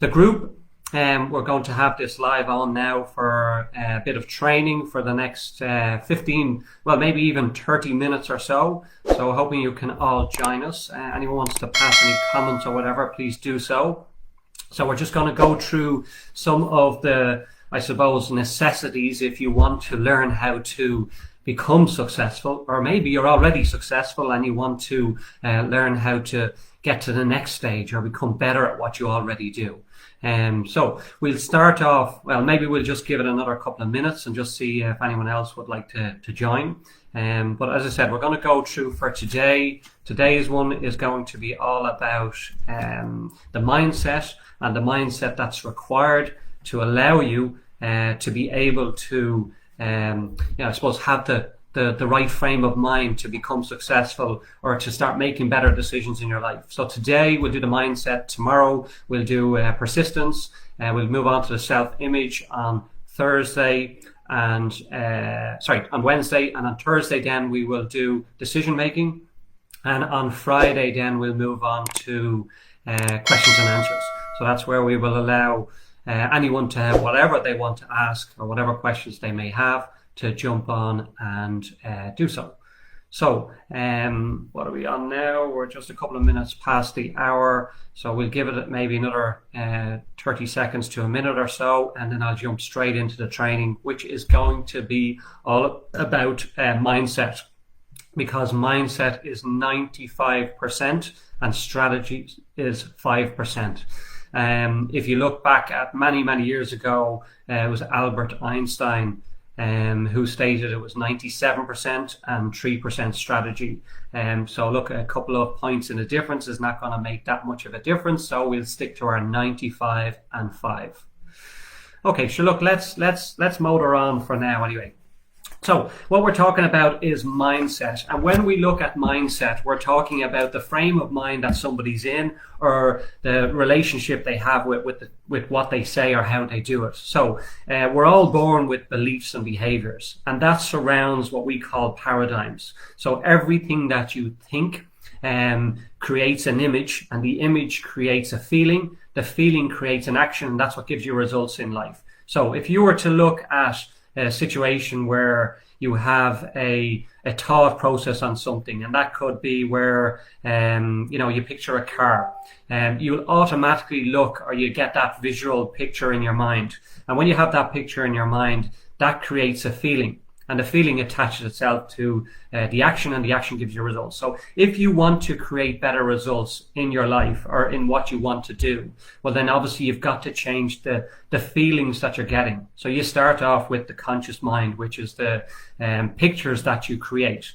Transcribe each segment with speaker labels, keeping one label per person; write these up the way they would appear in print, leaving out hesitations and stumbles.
Speaker 1: The group, we're going to have this live on now for a bit of training for the next 15, well, maybe even 30 minutes or so. So hoping you can all join us. Anyone wants to pass any comments or whatever, please do so. So we're just going to go through some of the, I suppose, necessities if you want to learn how to become successful, or maybe you're already successful and you want to learn how to get to the next stage or become better at what you already do. So we'll start off, well, maybe we'll just give it another couple of minutes and just see if anyone else would like to join. But as I said, we're going to go through for today. Today's one is going to be all about the mindset and the mindset that's required to allow you to be able to I suppose have the right frame of mind to become successful or to start making better decisions in your life. So today we'll do the mindset. Tomorrow we'll do persistence. We'll move on to the self-image on Thursday and on Wednesday, and on Thursday then we will do decision making, and on Friday then we'll move on to questions and answers. So that's where we will allow anyone to have whatever they want to ask or whatever questions they may have to jump on and do so. So what are we on now? We're just a couple of minutes past the hour, so we'll give it maybe another 30 seconds to a minute or so, and then I'll jump straight into the training, which is going to be all about mindset, because mindset is 95% and strategy is 5%. If you look back at many years ago, it was Albert Einstein who stated it was 97% and 3% strategy. So look, a couple of points in the difference is not going to make that much of a difference. So we'll stick to our 95 and 5. Okay, so look, let's motor on for now anyway. So what we're talking about is mindset. And when we look at mindset, we're talking about the frame of mind that somebody's in, or the relationship they have with what they say or how they do it. So we're all born with beliefs and behaviors, and that surrounds what we call paradigms. So everything that you think creates an image, and the image creates a feeling. The feeling creates an action, and that's what gives you results in life. So if you were to look at a situation where you have a thought process on something, and that could be where you picture a car, you'll automatically look, or you get that visual picture in your mind, and when you have that picture in your mind, that creates a feeling, and the feeling attaches itself to the action, and the action gives you results. So if you want to create better results in your life or in what you want to do, well then obviously you've got to change the feelings that you're getting. So you start off with the conscious mind, which is the pictures that you create.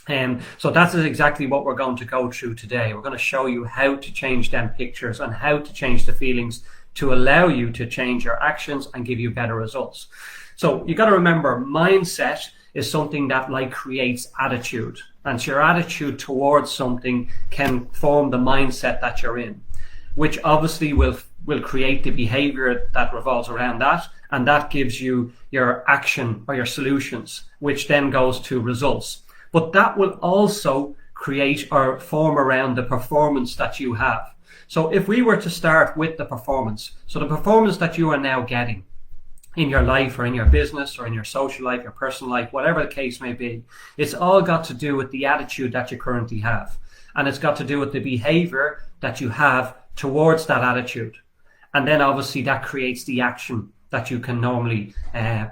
Speaker 1: So that's exactly what we're going to go through today. We're going to show you how to change them pictures and how to change the feelings to allow you to change your actions and give you better results. So you got to remember, mindset is something that creates attitude, and your attitude towards something can form the mindset that you're in, which obviously will create the behavior that revolves around that, and that gives you your action or your solutions, which then goes to results. But that will also create or form around the performance that you have. So if we were to start with the performance, so the performance that you are now getting in your life or in your business or in your social life, your personal life, whatever the case may be, it's all got to do with the attitude that you currently have. And it's got to do with the behavior that you have towards that attitude. And then obviously that creates the action that you can normally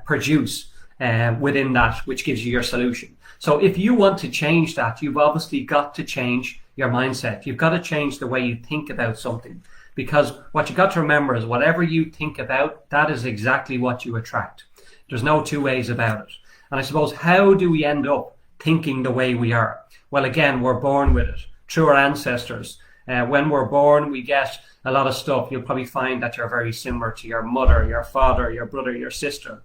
Speaker 1: produce within that, which gives you your solution. So if you want to change that, you've obviously got to change your mindset. You've got to change the way you think about something. Because what you got to remember is whatever you think about, that is exactly what you attract. There's no two ways about it. And I suppose, how do we end up thinking the way we are? Well, again, we're born with it through our ancestors. When we're born, we get a lot of stuff. You'll probably find that you're very similar to your mother, your father, your brother, your sister.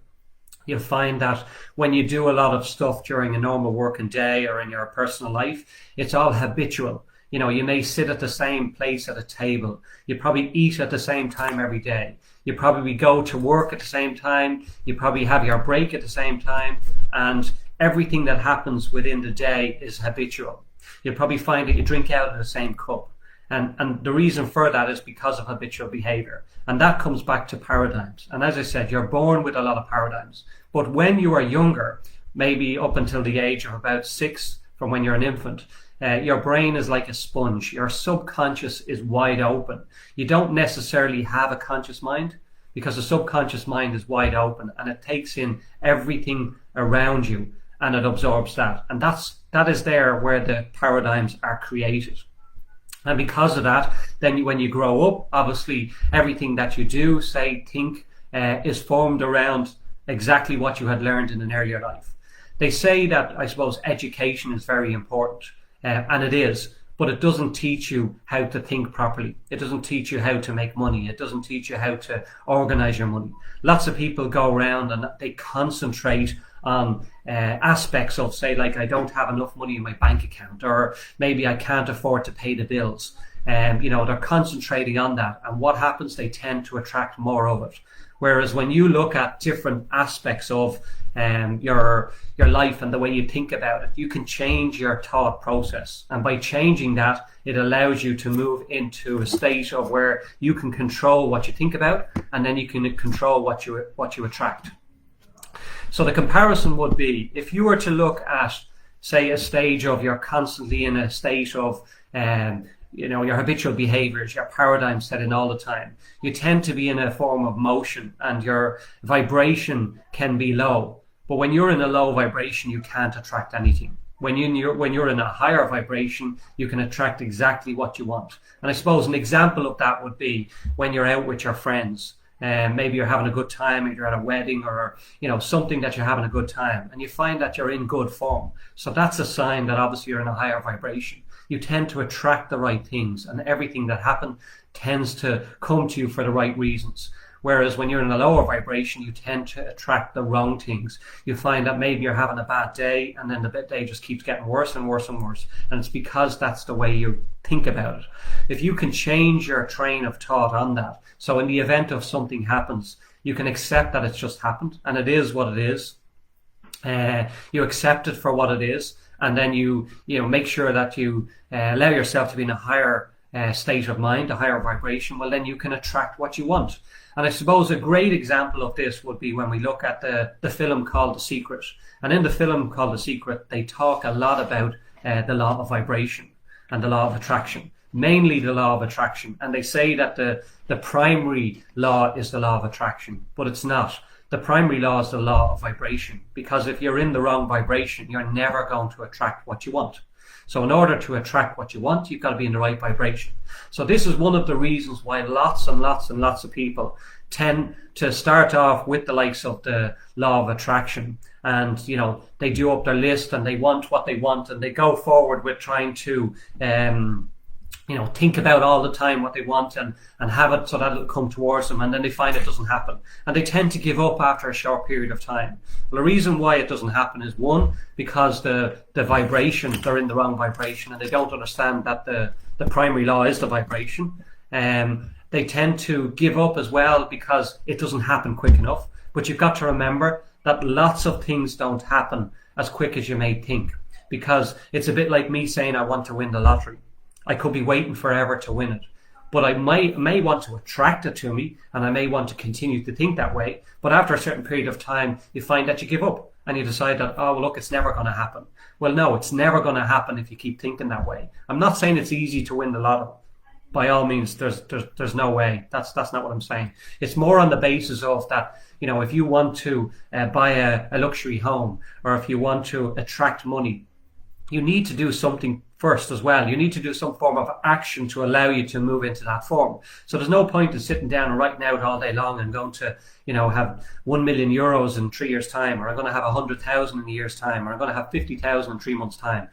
Speaker 1: You'll find that when you do a lot of stuff during a normal working day or in your personal life, it's all habitual. You know, you may sit at the same place at a table. You probably eat at the same time every day. You probably go to work at the same time. You probably have your break at the same time. And everything that happens within the day is habitual. You'll probably find that you drink out of the same cup. And the reason for that is because of habitual behavior. And that comes back to paradigms. And as I said, you're born with a lot of paradigms. But when you are younger, maybe up until the age of about 6, from when you're an infant, your brain is like a sponge. Your subconscious is wide open. You don't necessarily have a conscious mind, because the subconscious mind is wide open and it takes in everything around you and it absorbs that. And that is there where the paradigms are created. And because of that, then when you grow up, obviously everything that you do, say, think, is formed around exactly what you had learned in an earlier life. They say that, I suppose, education is very important, and it is, but it doesn't teach you how to think properly. It doesn't teach you how to make money. It doesn't teach you how to organize your money. Lots of people go around and they concentrate on aspects of, say, like, I don't have enough money in my bank account, or maybe I can't afford to pay the bills. They're concentrating on that, and what happens? They tend to attract more of it. Whereas when you look at different aspects of your life and the way you think about it, you can change your thought process, and by changing that, it allows you to move into a state of where you can control what you think about, and then you can control what you attract. So the comparison would be, if you were to look at, say, a stage of you're constantly in a state of your habitual behaviors, your paradigms set in all the time, you tend to be in a form of motion and your vibration can be low. But when you're in a low vibration, you can't attract anything. When you're in a higher vibration, you can attract exactly what you want. And I suppose an example of that would be when you're out with your friends. Maybe you're having a good time, if you're at a wedding, or something that you're having a good time, and you find that you're in good form. So that's a sign that obviously you're in a higher vibration. You tend to attract the right things, and everything that happens tends to come to you for the right reasons. Whereas when you're in a lower vibration, you tend to attract the wrong things. You find that maybe you're having a bad day, and then the day just keeps getting worse and worse and worse. And it's because that's the way you think about it. If you can change your train of thought on that, so in the event of something happens, you can accept that it's just happened, and it is what it is. You accept it for what it is, and then you make sure that you allow yourself to be in a higher state of mind, a higher vibration. Well, then you can attract what you want. And I suppose a great example of this would be when we look at the film called The Secret. And in the film called The Secret, they talk a lot about the law of vibration and the law of attraction, mainly the law of attraction. And they say that the primary law is the law of attraction, but it's not. The primary law is the law of vibration, because if you're in the wrong vibration, you're never going to attract what you want. So in order to attract what you want, you've got to be in the right vibration. So this is one of the reasons why lots and lots and lots of people tend to start off with the likes of the law of attraction, and they do up their list and they want what they want, and they go forward with trying to think about all the time what they want and have it so that it'll come towards them, and then they find it doesn't happen, and they tend to give up after a short period of time. Well, the reason why it doesn't happen is, one, because the vibration, they're in the wrong vibration, and they don't understand that the primary law is the vibration. They tend to give up as well because it doesn't happen quick enough. But you've got to remember that lots of things don't happen as quick as you may think, because it's a bit like me saying I want to win the lottery. I could be waiting forever to win it, but I may want to attract it to me, and I may want to continue to think that way. But after a certain period of time, you find that you give up and you decide that, oh, well, look, it's never going to happen. Well, no, it's never going to happen if you keep thinking that way. I'm not saying it's easy to win the lotto. By all means, there's no way. That's not what I'm saying. It's more on the basis of that, if you want to buy a luxury home, or if you want to attract money, you need to do something first as well. You need to do some form of action to allow you to move into that form. So there's no point in sitting down and writing out all day long and going to, have 1 million euros in 3 years' time, or I'm going to have 100,000 in a year's time, or I'm going to have 50,000 in 3 months' time.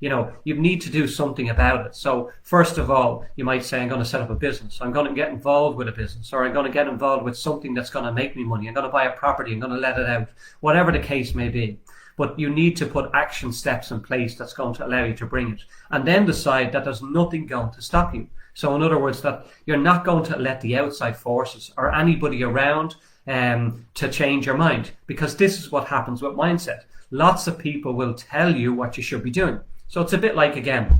Speaker 1: You need to do something about it. So first of all, you might say, I'm going to set up a business. I'm going to get involved with a business, or I'm going to get involved with something that's going to make me money. I'm going to buy a property. I'm going to let it out, whatever the case may be. But you need to put action steps in place that's going to allow you to bring it. And then decide that there's nothing going to stop you. So in other words, that you're not going to let the outside forces or anybody around to change your mind. Because this is what happens with mindset. Lots of people will tell you what you should be doing. So it's a bit like, again,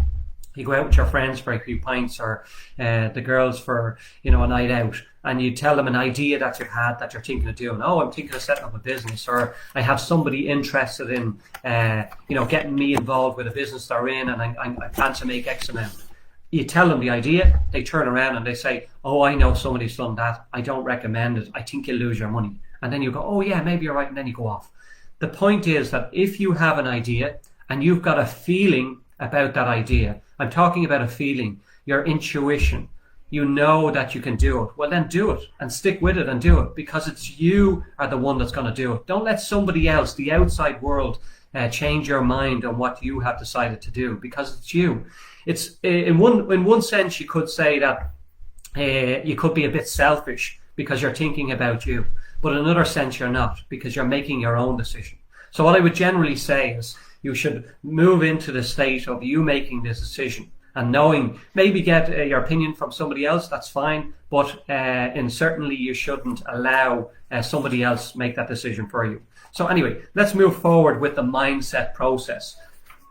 Speaker 1: You go out with your friends for a few pints, or the girls for, a night out, and you tell them an idea that you've had that you're thinking of doing. Oh, I'm thinking of setting up a business, or I have somebody interested in, getting me involved with a business they're in, and I plan to make X amount. You tell them the idea, they turn around and they say, oh, I know somebody's done that. I don't recommend it. I think you'll lose your money. And then you go, oh yeah, maybe you're right. And then you go off. The point is that if you have an idea and you've got a feeling about that idea, I'm talking about a feeling, your intuition, you know that you can do it, well then do it and stick with it and do it, because it's you are the one that's going to do it. Don't let somebody else, the outside world, change your mind on what you have decided to do, because it's you. It's in one sense you could say that you could be a bit selfish because you're thinking about you, but in another sense you're not, because you're making your own decision. So what I would generally say is you should move into the state of you making this decision and knowing, maybe get your opinion from somebody else, that's fine, but certainly you shouldn't allow somebody else make that decision for you. So anyway, let's move forward with the mindset process.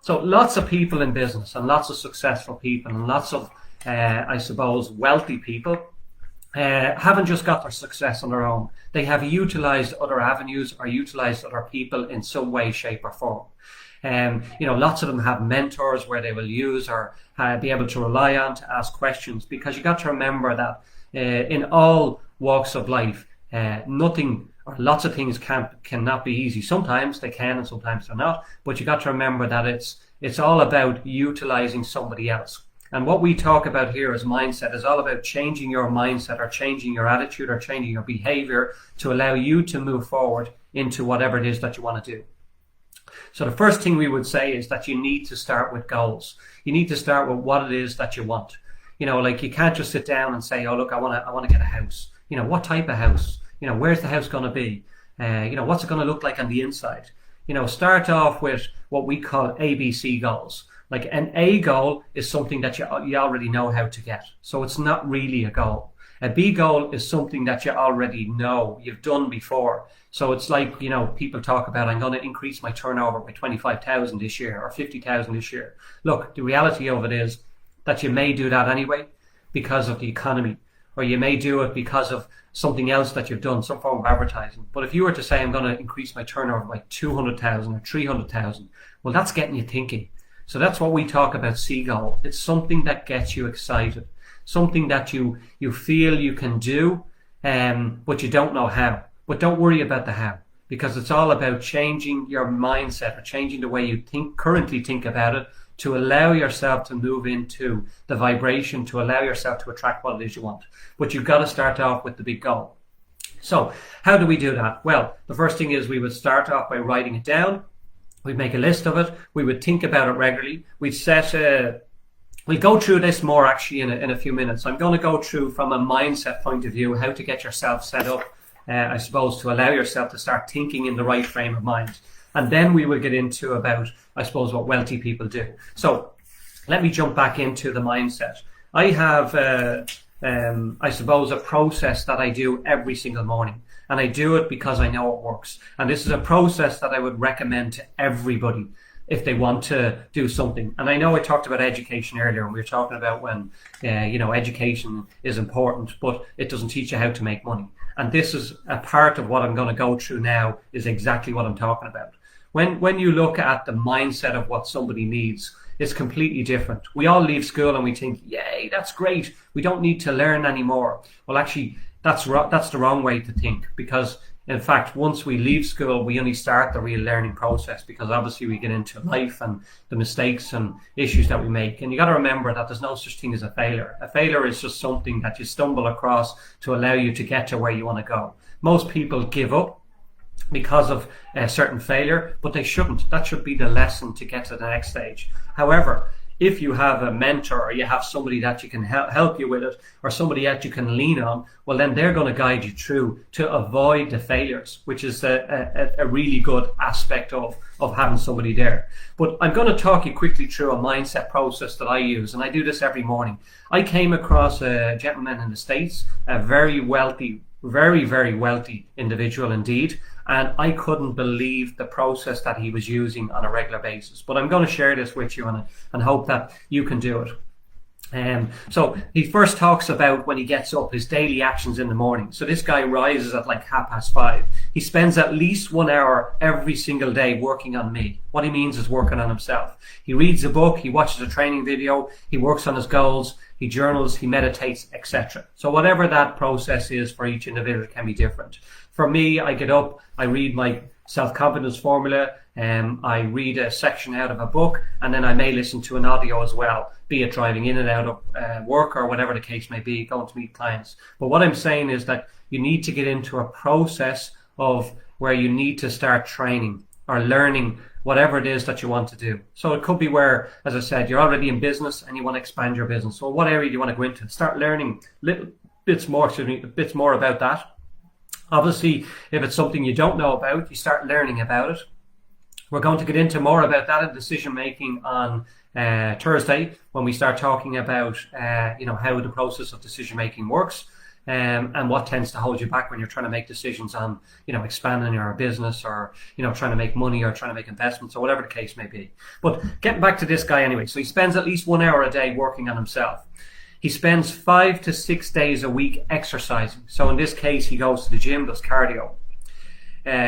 Speaker 1: So lots of people in business, and lots of successful people, and lots of, wealthy people haven't just got their success on their own. They have utilized other avenues or utilized other people in some way, shape or form. Lots of them have mentors where they will use or be able to rely on to ask questions, because you got to remember that in all walks of life, nothing or lots of things cannot be easy. Sometimes they can and sometimes they're not, but you got to remember that it's all about utilizing somebody else. And what we talk about here as mindset is all about changing your mindset, or changing your attitude, or changing your behavior to allow you to move forward into whatever it is that you want to do. So the first thing we would say is that you need to start with goals. You need to start with what it is that you want. Like you can't just sit down and say, oh look, I want to get a house. What type of house? Where's the house going to be? What's it going to look like on the inside? Start off with what we call ABC goals. Like an A goal is something that you already know how to get. So it's not really a goal. A B goal is something that you already know, you've done before. So it's like, people talk about, I'm going to increase my turnover by 25,000 this year or 50,000 this year. Look, the reality of it is that you may do that anyway because of the economy, or you may do it because of something else that you've done, some form of advertising. But if you were to say, I'm going to increase my turnover by 200,000 or 300,000, well, that's getting you thinking. So that's what we talk about C goal. It's something that gets you excited, something that you feel you can do, but you don't know how. But don't worry about the how, because it's all about changing your mindset, or changing the way you currently think about it, to allow yourself to move into the vibration, to allow yourself to attract what it is you want. But you've got to start off with the big goal. So how do we do that? Well, the first thing is we would start off by writing it down. We'd make a list of it. We would think about it regularly. We'd we'll go through this more actually in a few minutes. I'm going to go through from a mindset point of view how to get yourself set up, to allow yourself to start thinking in the right frame of mind. And then we will get into about, what wealthy people do. So let me jump back into the mindset. I have, a process that I do every single morning. And I do it because I know it works. And this is a process that I would recommend to everybody if they want to do something. And I know I talked about education earlier, and we were talking about when, education is important, but it doesn't teach you how to make money. And this is a part of what I'm going to go through now, is exactly what I'm talking about. When you look at the mindset of what somebody needs, it's completely different. We all leave school and we think, yay, that's great, we don't need to learn anymore. Well, actually, that's the wrong way to think, because in fact, once we leave school, we only start the real learning process, because obviously we get into life and the mistakes and issues that we make. And you got to remember that there's no such thing as a failure. A failure is just something that you stumble across to allow you to get to where you want to go. Most people give up because of a certain failure, but they shouldn't. That should be the lesson to get to the next stage. However, if you have a mentor, or you have somebody that you can help you with it, or somebody that you can lean on, well, then they're going to guide you through to avoid the failures, which is a really good aspect of having somebody there. But I'm going to talk you quickly through a mindset process that I use, and I do this every morning. I came across a gentleman in the States, a very wealthy, very, very wealthy individual indeed. And I couldn't believe the process that he was using on a regular basis. But I'm going to share this with you and hope that you can do it. So he first talks about when he gets up, his daily actions in the morning. So this guy rises at like 5:30. He spends at least 1 hour every single day working on me. What he means is working on himself. He reads a book, he watches a training video, he works on his goals, he journals, he meditates, etc. So whatever that process is for each individual, it can be different. For me, I get up, I read my self-confidence formula, I read a section out of a book, and then I may listen to an audio as well, be it driving in and out of work or whatever the case may be, going to meet clients. But what I'm saying is that you need to get into a process of where you need to start training or learning whatever it is that you want to do. So it could be where, as I said, you're already in business and you want to expand your business. So what area do you want to go into? Start learning bits more about that. Obviously, if it's something you don't know about, you start learning about it. We're going to get into more about that in decision making on Thursday when we start talking about how the process of decision making works and what tends to hold you back when you're trying to make decisions on expanding your business or trying to make money or trying to make investments or whatever the case may be. But getting back to this guy anyway, so he spends at least 1 hour a day working on himself. He spends 5 to 6 days a week exercising. So in this case, he goes to the gym, does cardio.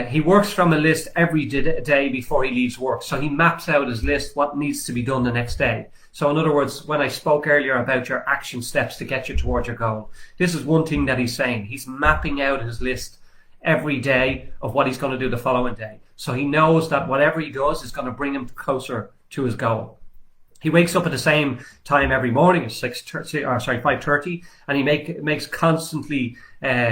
Speaker 1: He works from a list every day before he leaves work. So he maps out his list, what needs to be done the next day. So in other words, when I spoke earlier about your action steps to get you towards your goal, this is one thing that he's saying. He's mapping out his list every day of what he's going to do the following day. So he knows that whatever he does is going to bring him closer to his goal. He wakes up at the same time every morning at 5:30, and he makes constantly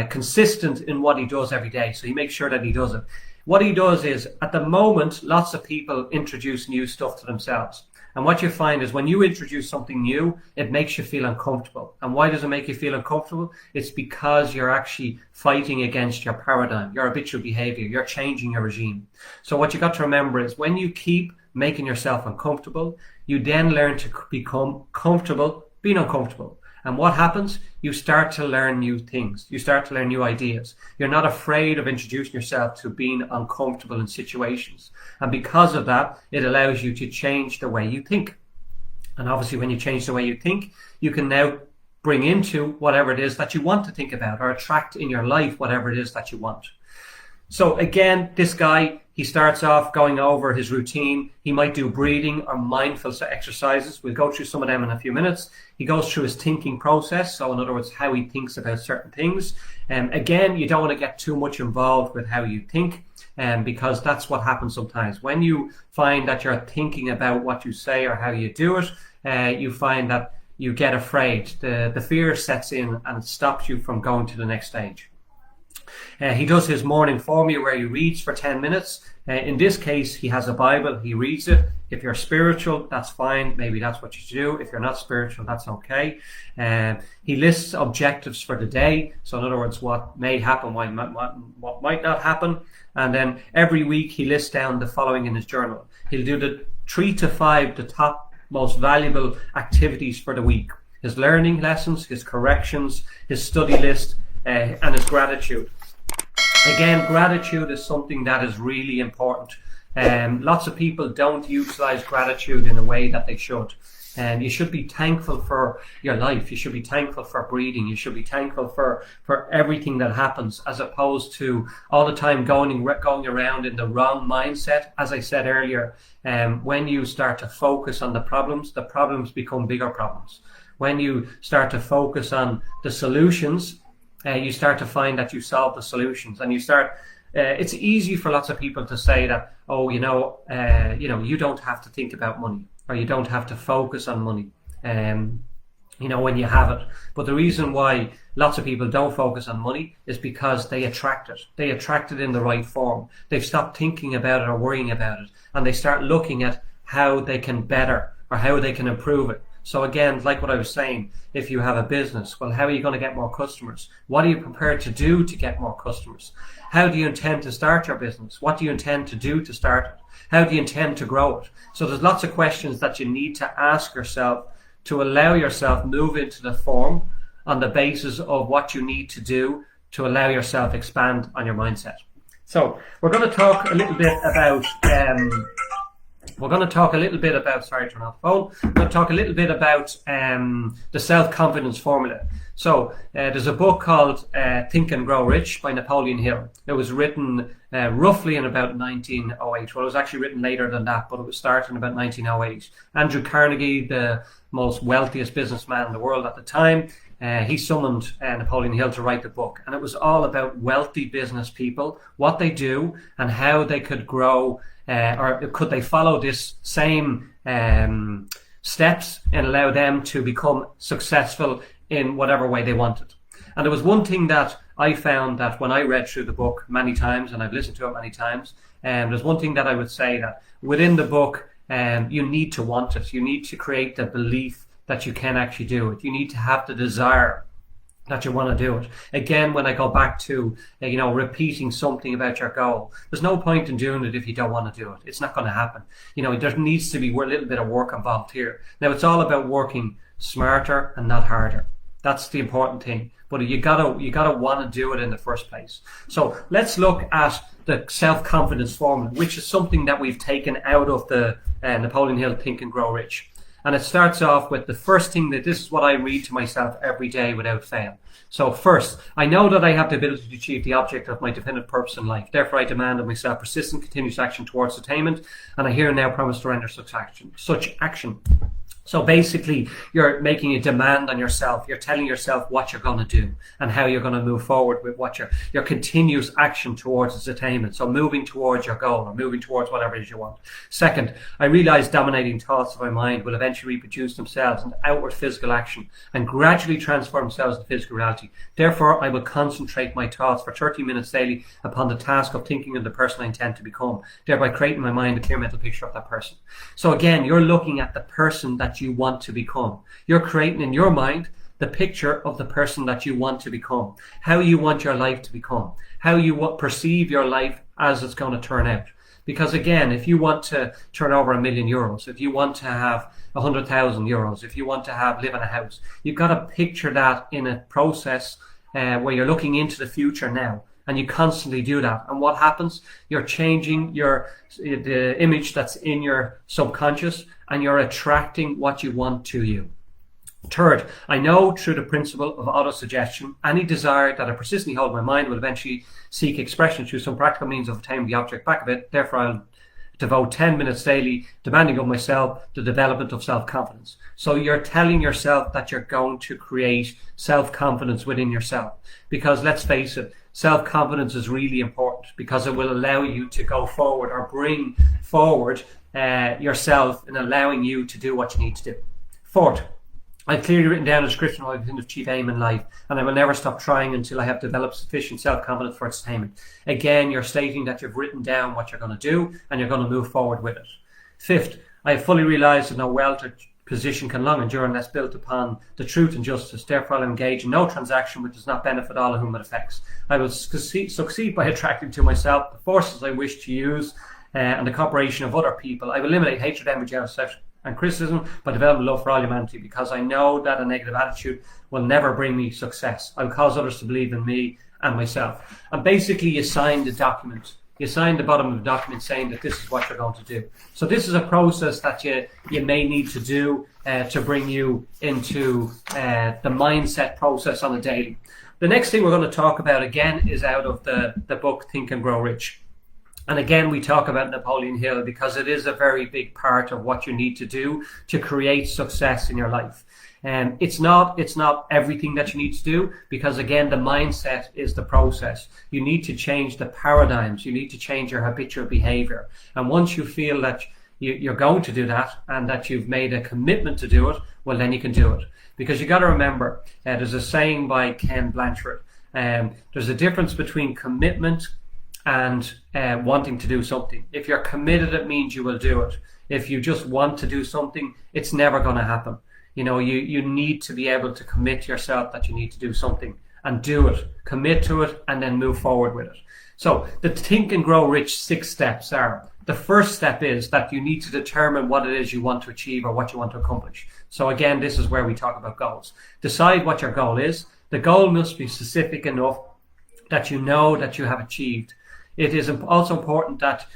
Speaker 1: consistent in what he does every day. So he makes sure that he does it. What he does is, at the moment, lots of people introduce new stuff to themselves. And what you find is when you introduce something new, it makes you feel uncomfortable. And why does it make you feel uncomfortable? It's because you're actually fighting against your paradigm, your habitual behavior, you're changing your regime. So what you got to remember is when you keep making yourself uncomfortable, you then learn to become comfortable being uncomfortable. And what happens? You start to learn new things. You start to learn new ideas. You're not afraid of introducing yourself to being uncomfortable in situations. And because of that, it allows you to change the way you think. And obviously, when you change the way you think, you can now bring into whatever it is that you want to think about or attract in your life whatever it is that you want. So again, this guy, he starts off going over his routine. He might do breathing or mindful exercises. We'll go through some of them in a few minutes. He goes through his thinking process. So in other words, how he thinks about certain things. Again, you don't want to get too much involved with how you think, because that's what happens sometimes. When you find that you're thinking about what you say or how you do it, you find that you get afraid. The fear sets in and stops you from going to the next stage. He does his morning formula where he reads for 10 minutes. In this case, he has a Bible. He reads it. If you're spiritual, that's fine. Maybe that's what you should do. If you're not spiritual, that's okay. He lists objectives for the day. So in other words, what may happen, what might not happen. And then every week he lists down the following in his journal. He'll do the 3 to 5, the top most valuable activities for the week. His learning lessons, his corrections, his study list, and his gratitude. Again, gratitude is something that is really important. Lots of people don't utilize gratitude in a way that they should. You should be thankful for your life. You should be thankful for breathing. You should be thankful for everything that happens, as opposed to all the time going around in the wrong mindset. As I said earlier, when you start to focus on the problems become bigger problems. When you start to focus on the solutions, you start to find that you solve the solutions, and you start. It's easy for lots of people to say that, you don't have to think about money, or you don't have to focus on money, when you have it. But the reason why lots of people don't focus on money is because they attract it. They attract it in the right form. They've stopped thinking about it or worrying about it, and they start looking at how they can better or how they can improve it. So again, like what I was saying, if you have a business, well, how are you going to get more customers? What are you prepared to do to get more customers? How do you intend to start your business? What do you intend to do to start it? How do you intend to grow it? So there's lots of questions that you need to ask yourself to allow yourself move into the form on the basis of what you need to do to allow yourself expand on your mindset. So we're going to talk a little bit about. Sorry, turn off the phone. We're going to talk a little bit about the self-confidence formula. So there's a book called Think and Grow Rich by Napoleon Hill. It was written roughly in about 1908. Well, it was actually written later than that, but it was started in about 1908. Andrew Carnegie, the most wealthiest businessman in the world at the time, he summoned Napoleon Hill to write the book. And it was all about wealthy business people, what they do and how they could grow, or could they follow this same steps and allow them to become successful in whatever way they wanted. And there was one thing that I found that when I read through the book many times, and I've listened to it many times, there's one thing that I would say, that within the book, you need to want it. You need to create the belief that you can actually do it. You need to have the desire that you want to do it. Again, when I go back to, repeating something about your goal, there's no point in doing it if you don't want to do it. It's not going to happen. There needs to be a little bit of work involved here. Now, it's all about working smarter and not harder. That's the important thing. But you gotta want to do it in the first place. So let's look at the self-confidence formula, which is something that we've taken out of the Napoleon Hill Think and Grow Rich. And it starts off with the first thing, that this is what I read to myself every day without fail. So first, I know that I have the ability to achieve the object of my definite purpose in life. Therefore, I demand of myself persistent, continuous action towards attainment. And I here now promise to render such action. So basically, you're making a demand on yourself. You're telling yourself what you're going to do and how you're going to move forward with what your continuous action towards its attainment. So moving towards your goal or moving towards whatever it is you want. Second, I realize dominating thoughts of my mind will eventually reproduce themselves into outward physical action and gradually transform themselves into physical reality. Therefore, I will concentrate my thoughts for 30 minutes daily upon the task of thinking of the person I intend to become, thereby creating in my mind a clear mental picture of that person. So again, you're looking at the person that you want to become. You're creating in your mind the picture of the person that you want to become, how you want your life to become, how you perceive your life as it's going to turn out. Because again, if you want to turn over €1 million, if you want to have 100,000 euros, if you want to live in a house, you've got to picture that in a process where you're looking into the future now. And you constantly do that. And what happens? You're changing the image that's in your subconscious, and you're attracting what you want to you. Third, I know through the principle of autosuggestion, any desire that I persistently hold in my mind will eventually seek expression through some practical means of attaining the object back of it. Therefore, I'll devote 10 minutes daily demanding of myself the development of self-confidence. So you're telling yourself that you're going to create self-confidence within yourself. Because let's face it, self-confidence is really important because it will allow you to go forward or bring forward yourself in allowing you to do what you need to do. Fourth, I've clearly written down a description of what I can achieve aim in life, and I will never stop trying until I have developed sufficient self-confidence for its attainment. Again, you're stating that you've written down what you're going to do and you're going to move forward with it. Fifth, I have fully realized that no wealth or position can long endure unless built upon the truth and justice. Therefore, I'll engage in no transaction which does not benefit all of whom it affects. I will succeed by attracting to myself the forces I wish to use and the cooperation of other people. I will eliminate hatred, envy, jealousy, and criticism by developing love for all humanity, because I know that a negative attitude will never bring me success. I will cause others to believe in me and myself. And basically, you sign the document. You sign the bottom of the document saying that this is what you're going to do. So this is a process that you may need to do to bring you into the mindset process on a daily. The next thing we're going to talk about again is out of the book Think and Grow Rich. And again, we talk about Napoleon Hill because it is a very big part of what you need to do to create success in your life. It's not everything that you need to do, because again, the mindset is the process. You need to change the paradigms. You need to change your habitual behavior. And once you feel that you're going to do that and that you've made a commitment to do it, well, then you can do it. Because you got to remember, there's a saying by Ken Blanchard. There's a difference between commitment and wanting to do something. If you're committed, it means you will do it. If you just want to do something, it's never going to happen. You need to be able to commit to yourself that you need to do something and do it. Commit to it and then move forward with it. So the Think and Grow Rich 6 steps are, the first step is that you need to determine what it is you want to achieve or what you want to accomplish. So again, this is where we talk about goals. Decide what your goal is. The goal must be specific enough that you know that you have achieved. It is also important that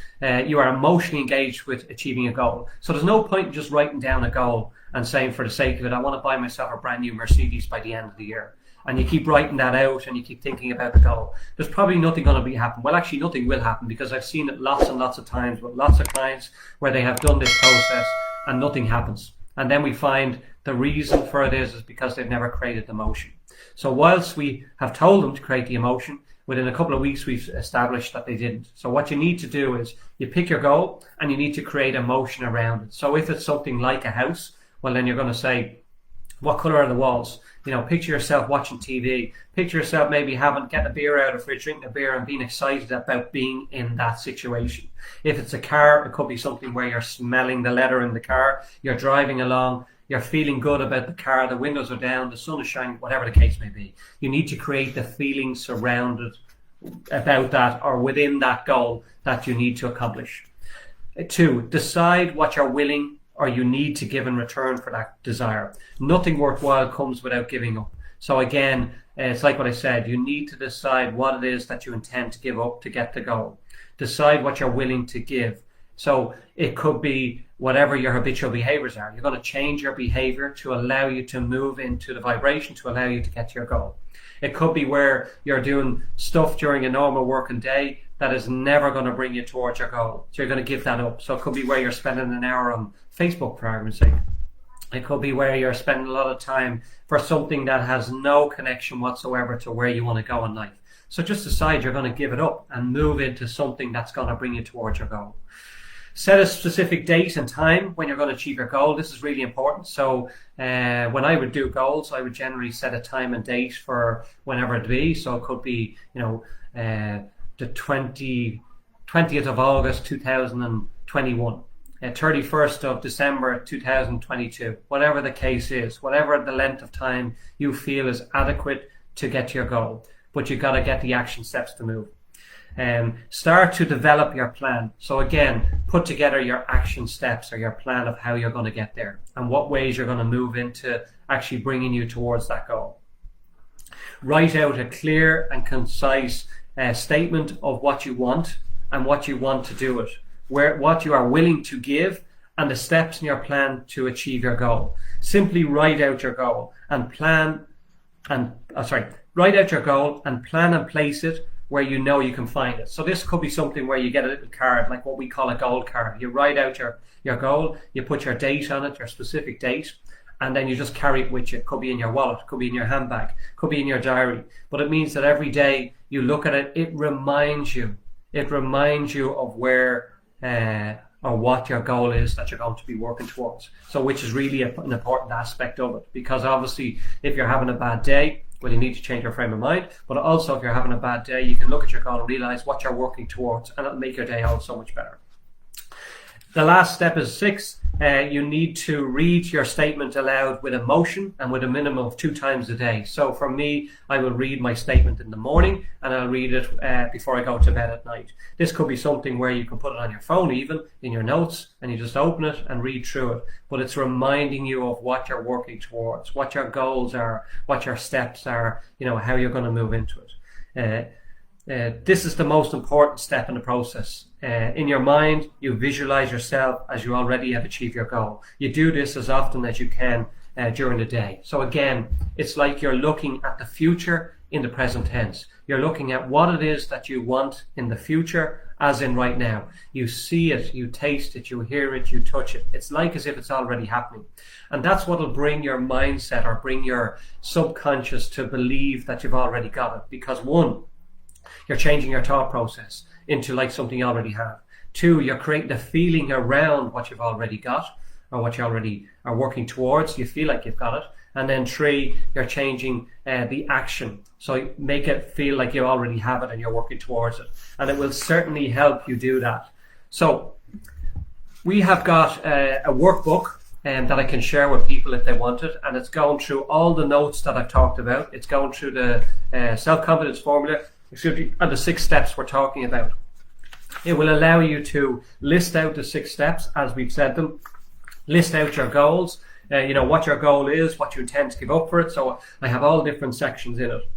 Speaker 1: you are emotionally engaged with achieving a goal. So there's no point in just writing down a goal and saying, for the sake of it, I want to buy myself a brand new Mercedes by the end of the year. And you keep writing that out and you keep thinking about the goal. There's probably nothing going to happen. Well, actually, nothing will happen, because I've seen it lots and lots of times with lots of clients where they have done this process and nothing happens. And then we find the reason for it is because they've never created the emotion. So whilst we have told them to create the emotion, within a couple of weeks we've established that they didn't. So what you need to do is you pick your goal and you need to create emotion around it. So if it's something like a house, well, then you're going to say, what color are the walls? Picture yourself watching TV. Picture yourself maybe getting a beer out of the fridge, drinking a beer and being excited about being in that situation. If it's a car, it could be something where you're smelling the leather in the car, you're driving along, you're feeling good about the car, the windows are down, the sun is shining, whatever the case may be. You need to create the feeling surrounded about that or within that goal that you need to accomplish. 2, decide what you're willing or you need to give in return for that desire. Nothing worthwhile comes without giving up. So again, it's like what I said, you need to decide what it is that you intend to give up to get the goal. Decide what you're willing to give. So it could be whatever your habitual behaviors are. You're going to change your behavior to allow you to move into the vibration, to allow you to get to your goal. It could be where you're doing stuff during a normal working day that is never going to bring you towards your goal. So you're going to give that up. So it could be where you're spending an hour on Facebook, for argument's sake. It could be where you're spending a lot of time for something that has no connection whatsoever to where you want to go in life. So just decide you're going to give it up and move into something that's going to bring you towards your goal. Set a specific date and time when you're going to achieve your goal. This is really important. So when I would do goals, I would generally set a time and date for whenever it be. So it could be, the 20th of August 2021, 31st of December 2022, whatever the case is, whatever the length of time you feel is adequate to get to your goal. But you've got to get the action steps to move. Start to develop your plan. So again, put together your action steps or your plan of how you're going to get there and what ways you're going to move into actually bringing you towards that goal. Write out a clear and concise statement of what you want and what you want to do it, what you are willing to give, and the steps in your plan to achieve your goal. Simply write out your goal and write out your goal and plan and place it where you know you can find it. So this could be something where you get a little card, like what we call a goal card. You write out your goal, you put your date on it, your specific date, and then you just carry it with you. It could be in your wallet, it could be in your handbag, it could be in your diary. But it means that every day you look at it, it reminds you of where or what your goal is that you're going to be working towards. So which is really an important aspect of it, because obviously if you're having a bad day, well, you need to change your frame of mind. But also if you're having a bad day, you can look at your goal and realize what you're working towards, and it'll make your day out so much better. The last step is 6. You need to read your statement aloud with emotion and with a minimum of 2 times a day. So for me, I will read my statement in the morning and I'll read it before I go to bed at night. This could be something where you can put it on your phone, even in your notes, and you just open it and read through it. But it's reminding you of what you're working towards, what your goals are, what your steps are, how you're going to move into it. This is the most important step in the process. In your mind, you visualize yourself as you already have achieved your goal. You do this as often as you can during the day. So again, it's like you're looking at the future in the present tense. You're looking at what it is that you want in the future, as in right now. You see it, you taste it, you hear it, you touch it. It's like as if it's already happening. And that's what will bring your mindset or bring your subconscious to believe that you've already got it. Because 1, you're changing your thought process into like something you already have. 2, you're creating a feeling around what you've already got or what you already are working towards. You feel like you've got it. And then 3, you're changing the action. So make it feel like you already have it and you're working towards it. And it will certainly help you do that. So we have got a workbook that I can share with people if they want it. And it's going through all the notes that I've talked about. It's going through the self-confidence formula, and the 6 steps we're talking about. It will allow you to list out the 6 steps as we've said them, list out your goals, what your goal is, what you intend to give up for it. So I have all different sections in it.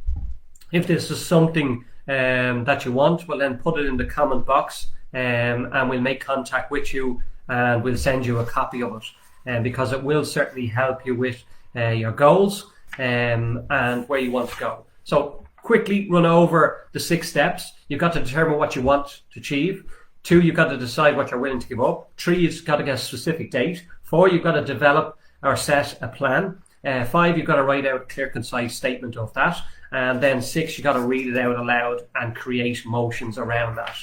Speaker 1: If this is something that you want, well then put it in the comment box, and we'll make contact with you and we'll send you a copy of it, because it will certainly help you with your goals and where you want to go. So quickly run over the 6 steps. You've got to determine what you want to achieve. 2, you've got to decide what you're willing to give up. 3, you've got to get a specific date. 4, you've got to develop or set a plan. 5, you've got to write out a clear, concise statement of that. And then 6, you've got to read it out aloud and create motions around that.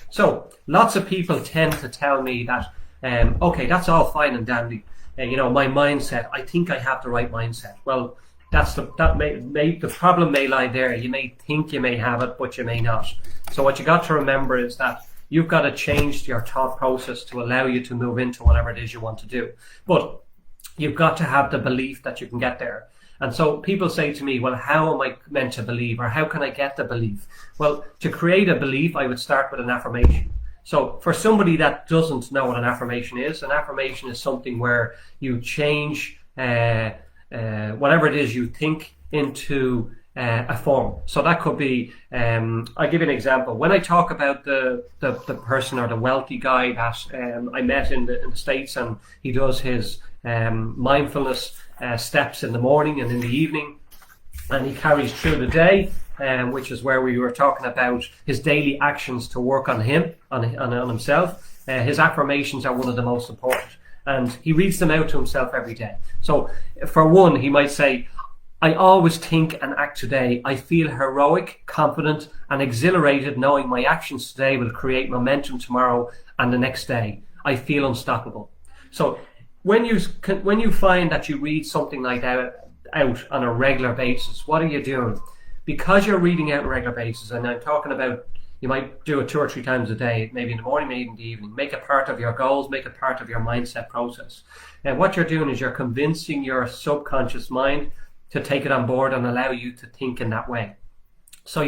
Speaker 1: So lots of people tend to tell me that, okay, that's all fine and dandy. My mindset, I think I have the right mindset. Well, the problem may lie there. You may think you may have it, but you may not. So what you got to remember is that you've got to change your thought process to allow you to move into whatever it is you want to do. But you've got to have the belief that you can get there. And so people say to me, well, how am I meant to believe, or how can I get the belief? Well, to create a belief, I would start with an affirmation. So for somebody that doesn't know what an affirmation is something where you change whatever it is you think into a form. So that could be, I'll give you an example. When I talk about the person or the wealthy guy that I met in the States, and he does his mindfulness steps in the morning and in the evening, and he carries through the day, which is where we were talking about his daily actions to work on himself. His affirmations are one of the most important, and he reads them out to himself every day. So for one, he might say, I always think and act today. I feel heroic, confident, and exhilarated knowing my actions today will create momentum tomorrow and the next day. I feel unstoppable. So when you find that you read something like that out on a regular basis, what are you doing? Because you're reading out on a regular basis, and I'm talking about, you might do it 2 or 3 times a day, maybe in the morning, maybe in the evening. Make it part of your goals, make it part of your mindset process. And what you're doing is you're convincing your subconscious mind to take it on board and allow you to think in that way. So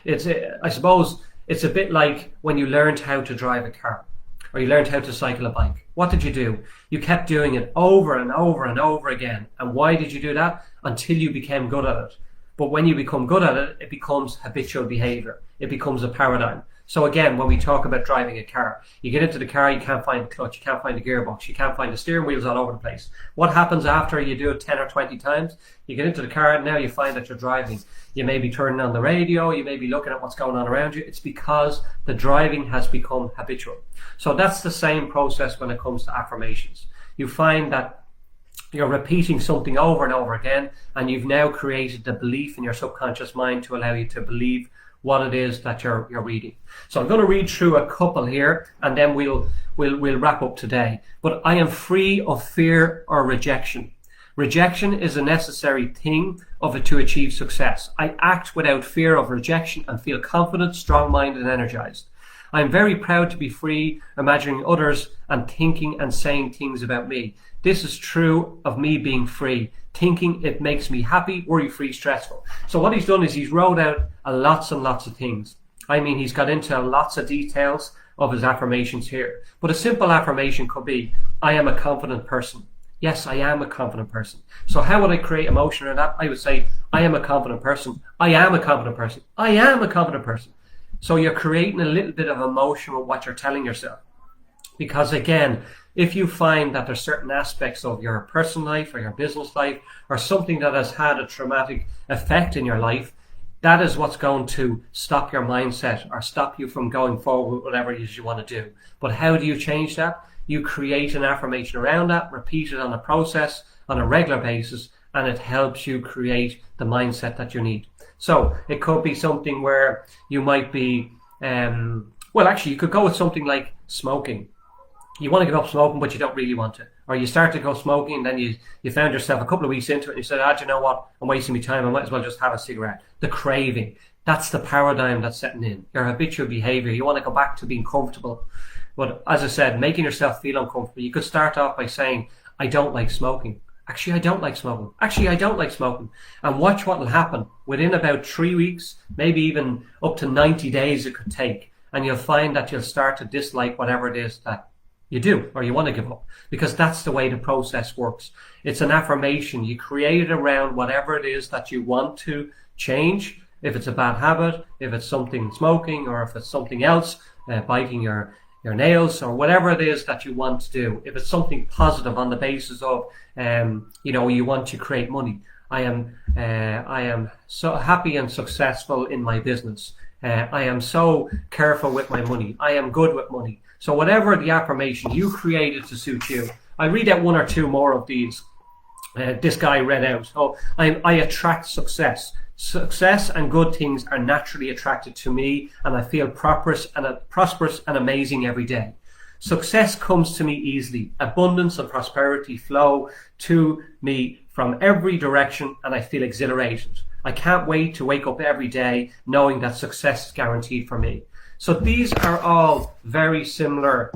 Speaker 1: I suppose it's a bit like when you learned how to drive a car, or you learned how to cycle a bike. What did you do? You kept doing it over and over and over again. And why did you do that? Until you became good at it. But when you become good at it, it becomes habitual behavior. It becomes a paradigm. So again, when we talk about driving a car, you get into the car, you can't find the clutch, you can't find the gearbox, you can't find the steering wheels all over the place. What happens after you do it 10 or 20 times? You get into the car and now you find that you're driving. You may be turning on the radio, you may be looking at what's going on around you. It's because the driving has become habitual. So that's the same process when it comes to affirmations. You find that you're repeating something over and over again, and you've now created the belief in your subconscious mind to allow you to believe what it is that you're reading. So I'm going to read through a couple here, and then we'll wrap up today. But I am free of fear or rejection. Rejection is a necessary thing of it to achieve success. I act without fear of rejection and feel confident, strong-minded, and energized. I am very proud to be free, imagining others and thinking and saying things about me. This is true of me being free. Thinking it makes me happy, worry-free, stressful. So what he's done is he's wrote out lots and lots of things. I mean, he's got into lots of details of his affirmations here. But a simple affirmation could be, I am a confident person. Yes, I am a confident person. So how would I create emotion in that? I would say, I am a confident person. I am a confident person. I am a confident person. So you're creating a little bit of emotion with what you're telling yourself. Because again, if you find that there's certain aspects of your personal life or your business life or something that has had a traumatic effect in your life, that is what's going to stop your mindset or stop you from going forward with whatever it is you want to do. But how do you change that? You create an affirmation around that, repeat it on a process on a regular basis, and it helps you create the mindset that you need. So it could be something where you might be, you could go with something like smoking. You want to give up smoking, but you don't really want to. Or you start to go smoking, and then you found yourself a couple of weeks into it, and you said, do you know what? I'm wasting my time. I might as well just have a cigarette. The craving. That's the paradigm that's setting in. Your habitual behavior. You want to go back to being comfortable. But as I said, making yourself feel uncomfortable. You could start off by saying, I don't like smoking. Actually, I don't like smoking. Actually, I don't like smoking. And watch what will happen. Within about 3 weeks, maybe even up to 90 days it could take. And you'll find that you'll start to dislike whatever it is that you do or you want to give up, because that's the way the process works. It's an affirmation. You create it around whatever it is that you want to change, If it's a bad habit, if it's something smoking, or if it's something else, biting your nails, or whatever it is that you want to do. If it's something positive on the basis of, you want to create money. I am so happy and successful in my business. I am so careful with my money. I am good with money. So whatever the affirmation you created to suit you, I read out one or two more of these. This guy read out, I attract success. Success and good things are naturally attracted to me, and I feel prosperous and amazing every day. Success comes to me easily. Abundance and prosperity flow to me from every direction, and I feel exhilarated. I can't wait to wake up every day knowing that success is guaranteed for me. So these are all very similar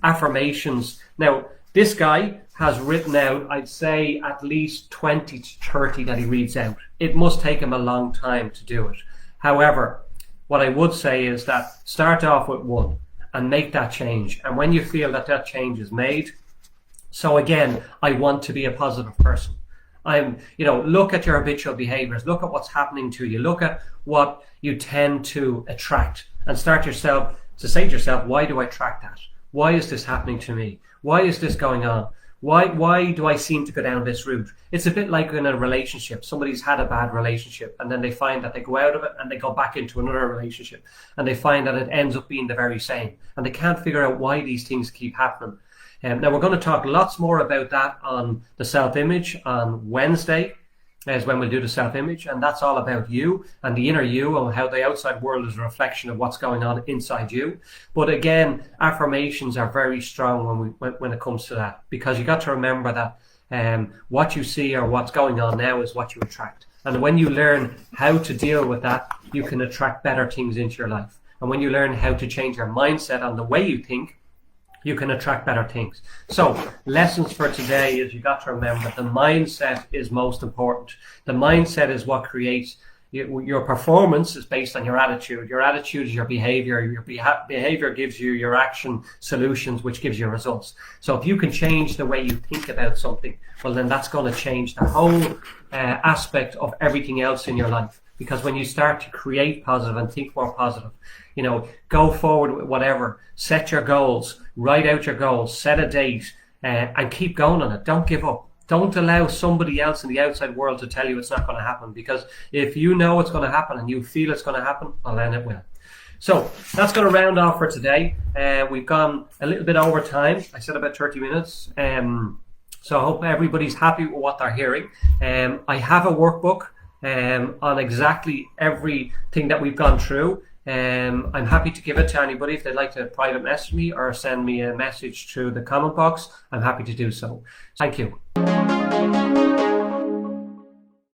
Speaker 1: affirmations. Now, this guy has written out, I'd say, at least 20 to 30 that he reads out. It must take him a long time to do it. However, what I would say is that start off with one and make that change. And when you feel that that change is made, so again, I want to be a positive person. Look at your habitual behaviors, look at what's happening to you, look at what you tend to attract, and start to say to yourself, why do I attract that? Why is this happening to me? Why is this going on? Why do I seem to go down this route? It's a bit like in a relationship. Somebody's had a bad relationship, and then they find that they go out of it and they go back into another relationship, and they find that it ends up being the very same, and they can't figure out why these things keep happening. Now we're going to talk lots more about that on the self-image on Wednesday, is when we'll do the self-image, and that's all about you and the inner you, and how the outside world is a reflection of what's going on inside you. But again, affirmations are very strong when it comes to that, because you got to remember that what you see or what's going on now is what you attract. And when you learn how to deal with that, you can attract better things into your life. And when you learn how to change your mindset on the way you think, you can attract better things. So lessons for today is you got to remember the mindset is most important. The mindset is what creates your performance is based on your attitude. Your attitude is your behavior. Your behavior gives you your action solutions, which gives you results. So if you can change the way you think about something, well, then that's going to change the whole aspect of everything else in your life. Because when you start to create positive and think more positive, go forward with whatever, set your goals, write out your goals, set a date, and keep going on it. Don't give up. Don't allow somebody else in the outside world to tell you it's not going to happen, because if you know it's going to happen and you feel it's going to happen, well, then it will. So that's going to round off for today. We've gone a little bit over time. I said about 30 minutes. So I hope everybody's happy with what they're hearing. I have a workbook on exactly everything that we've gone through. I'm happy to give it to anybody if they'd like to private message me or send me a message through the comment box. I'm happy to do so. Thank you.